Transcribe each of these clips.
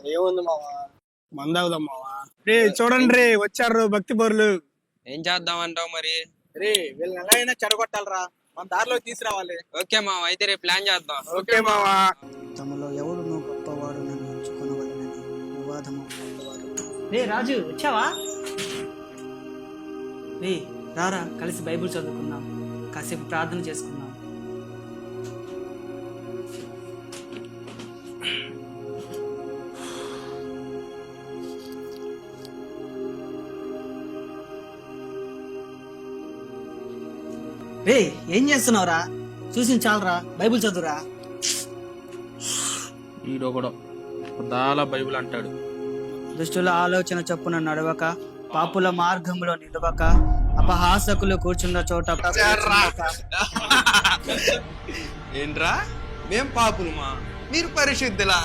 ఏముంది మావా, మందాగుదాం మావా. రే చూడండి రే, వచ్చారు భక్తి పరులు. ఏం చేద్దాం అంటావు మరి? రే వీళ్ళని ఎలా అయినా చెడగొట్టాలరా, మన దారిలో తీసుకురావాలి. ఓకే మామ, అయితే రేపు ప్లాన్ చేద్దాం. ఓకే మావా. తమలో ఎవడునో గొప్పవాడు నన్ను ఎంచుకొనవలెనని వివాదము ఉండేవారు. రే రాజు వచ్చావా? రే రారా, కలిసి బైబిల్ చదువుకుందాం, కాసేపు ప్రార్థన చేసుకుందాం. రే ఏం చేస్తున్నావురా? చూసి చాలరా, బైబిల్ చదువురా. ఈడొకడు దాలా బైబిల్ అంటాడు. దుష్టుల ఆలోచన చొప్పున నడవక, పాపుల మార్గంలో నిలవక, అపహాసకులు కూర్చున్న చోట కూర్చుండక. ఏంట్రా, మేం పాపులమా, మీరు పరిశుద్ధులా?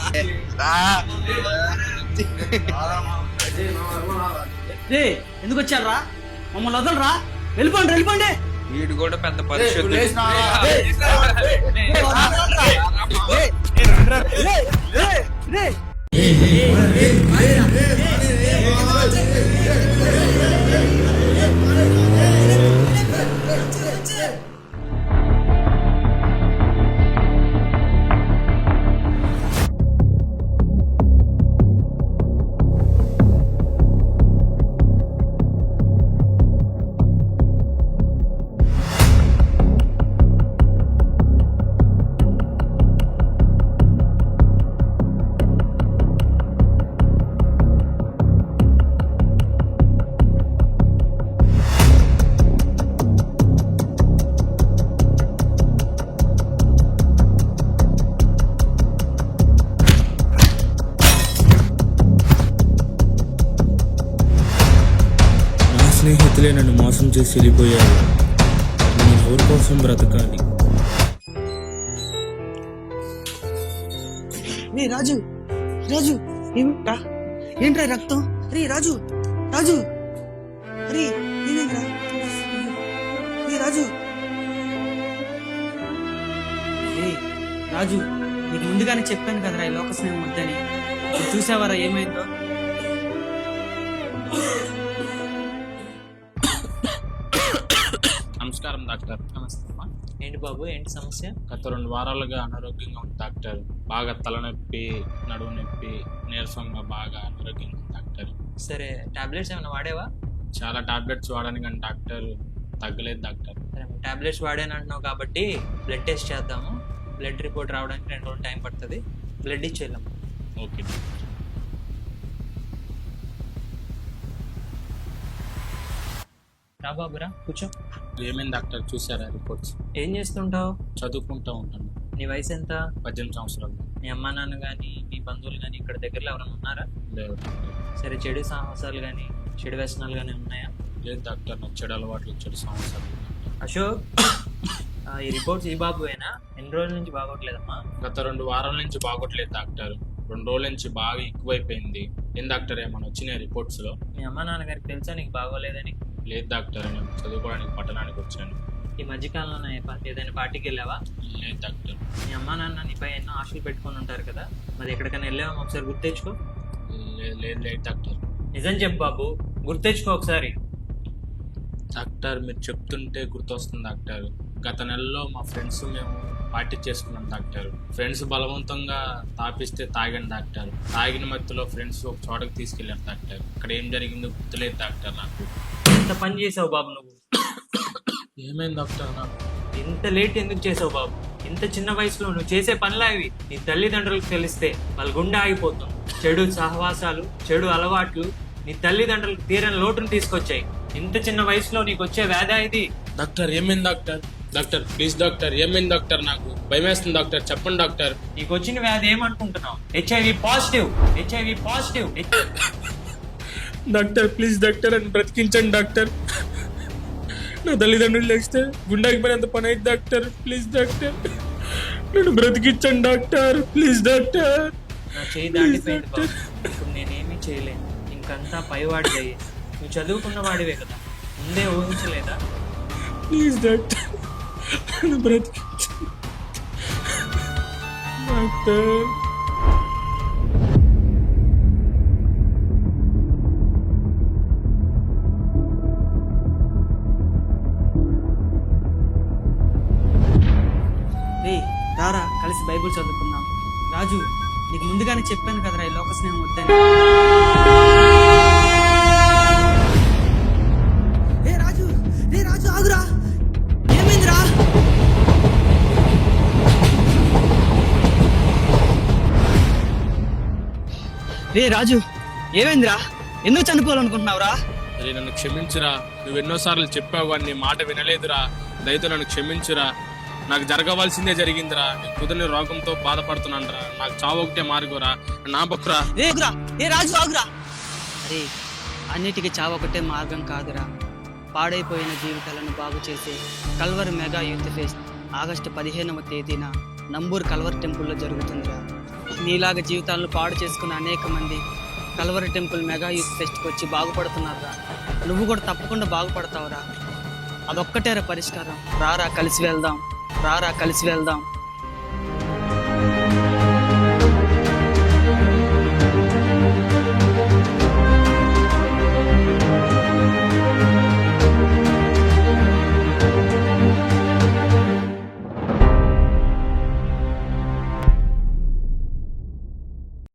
రే ఎందుకు వచ్చారా? మమ్మల్ని వదలరా, వెళ్ళిపోండి వెళ్ళిపోండి. వీడు కూడా పెద్ద పరిశుద్ధుడు. స్నేహితులే నన్ను మోసం చేసి వెళ్ళిపోయారు. నేను ఎవరి కోసం బ్రతకాలి? రే రాజు, రాజు ఏంట్రా రక్తం? రే రాజు, రాజు, రే ఏమైందిరా? రే రాజు, రే రాజు, నీకు ముందుగానే చెప్పాను కదరా ఈ లోక స్నేహం వద్దని. చూసావారా ఏమైందో? నమస్కారం డాక్టర్. నమస్తే అమ్మా. ఏంటి బాబు, ఏంటి సమస్య? గత 2 వారాలుగా అనారోగ్యంగా ఉంది డాక్టర్. బాగా తలనొప్పి, నడుము నొప్పి, నీరసంగా బాగా అనారోగ్యంగా ఉంది డాక్టర్. సరే టాబ్లెట్స్ ఏమైనా వాడేవా? చాలా టాబ్లెట్స్ వాడాను కానీ డాక్టర్ తగ్గలేదు డాక్టర్. సరే టాబ్లెట్స్ వాడాను అంటున్నావు కాబట్టి బ్లడ్ టెస్ట్ చేద్దాము. బ్లడ్ రిపోర్ట్ రావడానికి 2 రోజులు టైం పడుతుంది. బ్లడ్ ఇచ్చేద్దాం. Okay doctor. రా బాబురా, కూర్చో. ఏమైంది డాక్టర్, చూసారా రిపోర్ట్స్? ఏం చేస్తుంటావు? చదువుకుంటూ ఉంటాను. నీ వయసు ఎంత? 18 సంవత్సరాలు. మీ అమ్మా నాన్న కానీ మీ బంధువులు కానీ ఇక్కడ దగ్గరలో ఎవరైనా ఉన్నారా? లేదు డాక్టర్. సరే చెడు సాహసాలు కానీ చెడు వ్యసనాలు కానీ ఉన్నాయా? లేదు డాక్టర్, నాకు చెడు అలవాట్లు, చెడు సంవత్సరాలు. అశోక్, ఈ రిపోర్ట్స్ ఈ బాబుయేనా? ఎన్ని రోజుల నుంచి బాగోట్లేదమ్మా? గత 2 వారాల నుంచి బాగోట్లేదు డాక్టర్. 2 రోజుల నుంచి బాగా ఎక్కువైపోయింది. ఏం డాక్టర్, ఏమైనా వచ్చినాయి రిపోర్ట్స్ లో? మీ అమ్మా నాన్నగారికి తెలుసా నీకు బాగోలేదని? లేదు డాక్టర్, నేను చదువుకోవడానికి పట్టణానికి వచ్చాను. ఈ మధ్యకాలంలో ఏదైనా పార్టీకి వెళ్ళావా? లేదు డాక్టర్. మీ అమ్మా నాన్న నీపై ఎన్నో ఆశలు పెట్టుకొని ఉంటారు కదా, మరి ఎక్కడికైనా వెళ్ళావా? ఒకసారి గుర్తెచ్చుకో. లేదు లేదు డాక్టర్. నిజం చెప్పు బాబు, గుర్తెచ్చుకో ఒకసారి. డాక్టర్ మీరు చెప్తుంటే గుర్తొస్తుంది డాక్టర్. గత నెలలో మా ఫ్రెండ్స్ మేము పార్టీ చేసుకున్నాం డాక్టర్. ఫ్రెండ్స్ బలవంతంగా తాపిస్తే తాగాను డాక్టర్. తాగిన మధ్యలో ఫ్రెండ్స్ ఒక చోటకి తీసుకెళ్ళారు డాక్టర్. అక్కడ ఏం జరిగిందో గుర్తులేదు డాక్టర్ నాకు. ఎంత పని చేసావు బాబు నువ్వు? ఏమైంది డాక్టర్ నాకు? ఇంత లేట్ ఎందుకు చేసావు బాబు? ఇంత చిన్న వయసులో నువ్వు చేసే పనులా ఇవి? నీ తల్లిదండ్రులకు తెలిస్తే వాళ్ళ గుండె ఆగిపోతుంది. చెడు సహవాసాలు, చెడు అలవాట్లు నీ తల్లిదండ్రులకు తీరని లోటును తీసుకొచ్చాయి. ఇంత చిన్న వయసులో నీకు వచ్చే వ్యాధి ఇది. డాక్టర్ ఏమైంది డాక్టర్? డాక్టర్ ప్లీజ్ డాక్టర్, ఏమైంది డాక్టర్? నాకు భయం వేస్తుంది డాక్టర్, చెప్పండి డాక్టర్. నీకు వచ్చిన వ్యాధి ఏమనుకుంటున్నావు? HIV positive. HIV positive. Doctor please doctor, అని బ్రతికించండి డాక్టర్. నా తల్లిదండ్రులు లేస్తే గుండెకి పైనంత పని అయింది డాక్టర్. ప్లీజ్ డాక్టర్, నన్ను బ్రతికించండి డాక్టర్. Please doctor. నా చేయి దాటిపోయింది బాబు. ఇప్పుడు నేనేమీ చేయలేను. ఇంకంతా పైవాడి అయ్యి. నువ్వు చదువుకున్న వాడివే కదా, ముందే ఊహించలేదా? ప్లీజ్ డాక్టర్, నన్ను బ్రతికించండి డాక్టర్. చదువుకున్నాం. రాజు, నీకు ముందుగానే చెప్పాను కదరా ఈ లోక స్నేహం వద్దని. రే రాజు ఆగురా, ఏమైందిరా? రే రాజు, ఏమైందిరా? ఎందుకు చనిపోవాలనుకుంటున్నావురా? అరే నన్ను క్షమించురా, నువ్వు ఎన్నోసార్లు చెప్పావు కానీ నీ మాట వినలేదురా. దయతో నన్ను క్షమించురా. నాకు జరగవలసిందే జరిగిందిరా. కుదిరిన రోగంతో బాధపడుతున్నానురా. నాకు చావు ఒకటే మార్గురా. నా బొక్కురా. ఏ రాజు ఆగురా. అరే, అన్నిటికీ చావొకటే మార్గం కాదురా. పాడైపోయిన జీవితాలను బాగు చేసే కల్వర్ మెగా యూత్ ఫెస్ట్ ఆగస్టు 15వ తేదీన నంబూర్ కల్వర్ టెంపుల్లో జరుగుతుందిరా. నీలాగా జీవితాలను పాడు చేసుకున్న అనేక మంది కల్వర్ టెంపుల్ మెగా యూత్ ఫెస్ట్కి వచ్చి బాగుపడుతున్నారా. నువ్వు కూడా తప్పకుండా బాగుపడతావురా. అదొక్కటేరా పరిష్కారం. రారా కలిసి వెళ్దాం.